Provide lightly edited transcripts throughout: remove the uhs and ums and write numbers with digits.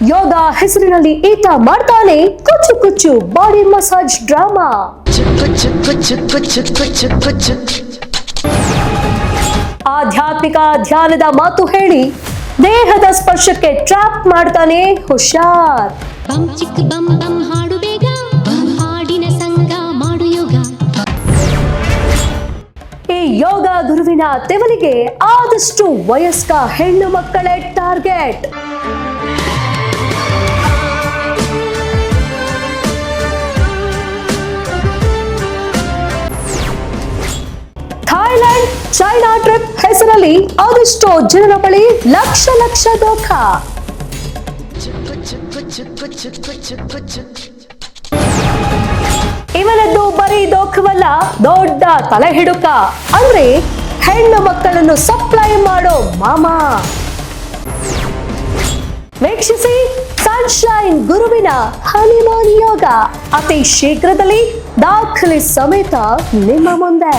ಯೋಗ ಹೆಸರಿನಲ್ಲಿ ಈತ ಮಾಡ್ತಾನೆ ಕುಚ್ಚು ಕುಚ್ಚು ಬಾಡಿ ಮಸಾಜ್ ಡ್ರಾಮಾ. ಆಧ್ಯಾತ್ಮಿಕ ಧ್ಯಾನದ ಮಾತು ಹೇಳಿ ದೇಹದ ಸ್ಪರ್ಶಕ್ಕೆ ಟ್ರ್ಯಾಪ್ ಮಾಡ್ತಾನೆ ಹುಷಾರ್. ಬಂ ಚಿಕ್ ಬಂ ಬಂ ಹಾಡು ಬೇಗ, ಹಾಡಿನ ಸಂಗ ಮಾಡು ಯೋಗ. ಈ ಯೋಗ ಗುರುವಿನ ತೆವಲಿಗೆ ಆದಷ್ಟು ವಯಸ್ಕ ಹೆಣ್ಣು ಮಕ್ಕಳೇ ಟಾರ್ಗೆಟ್. ಥೈಲ್ಯಾಂಡ್ ಚೈನಾ ಟ್ರಿಪ್ ಹೆಸರಲ್ಲಿ ಅದೆಷ್ಟೋ ಜನರ ಬಳಿ ಲಕ್ಷ ಲಕ್ಷ ದೋಖ. ಇವನದ್ದು ಬರೀ ದೋಖವಲ್ಲ, ದೊಡ್ಡ ತಲೆ ಹಿಡುಕ. ಅಂದ್ರೆ ಹೆಣ್ಣು ಮಕ್ಕಳನ್ನು ಸಪ್ಲೈ ಮಾಡೋ ಮಾಮ. ವೀಕ್ಷಿಸಿ ಸನ್ಶೈನ್ ಗುರುವಿನ ಹನಿಮೂನ್ ಯೋಗ ಅತಿ ಶೀಘ್ರದಲ್ಲಿ ದಾಖಲೆ ಸಮೇತ ನಿಮ್ಮ ಮುಂದೆ.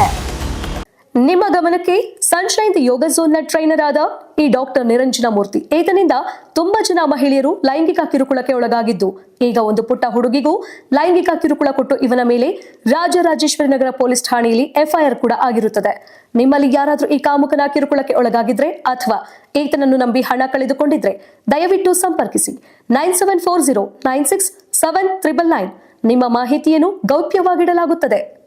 ನಿಮ್ಮ ಗಮನಕ್ಕೆ ಸನ್ಶೈನ್ ಯೋಗ ಝೋನ್ ನ ಟ್ರೈನರ್ ಆದ ಈ ಡಾಕ್ಟರ್ ನಿರಂಜನ ಮೂರ್ತಿ. ಈತನಿಂದ ತುಂಬಾ ಜನ ಮಹಿಳೆಯರು ಲೈಂಗಿಕ ಕಿರುಕುಳಕ್ಕೆ ಒಳಗಾಗಿದ್ದು, ಈಗ ಒಂದು ಪುಟ್ಟ ಹುಡುಗಿಗೂ ಲೈಂಗಿಕ ಕಿರುಕುಳ ಕೊಟ್ಟು ಇವನ ಮೇಲೆ ರಾಜರಾಜೇಶ್ವರಿ ನಗರ ಪೊಲೀಸ್ ಠಾಣೆಯಲ್ಲಿ FIR ಕೂಡ ಆಗಿರುತ್ತದೆ. ನಿಮ್ಮಲ್ಲಿ ಯಾರಾದ್ರೂ ಈ ಕಾಮುಕನ ಕಿರುಕುಳಕ್ಕೆ ಒಳಗಾಗಿದ್ರೆ ಅಥವಾ ಈತನನ್ನು ನಂಬಿ ಹಣ ಕಳೆದುಕೊಂಡಿದ್ರೆ ದಯವಿಟ್ಟು ಸಂಪರ್ಕಿಸಿ 9740967999. ನಿಮ್ಮ ಮಾಹಿತಿಯನ್ನು ಗೌಪ್ಯವಾಗಿಡಲಾಗುತ್ತದೆ.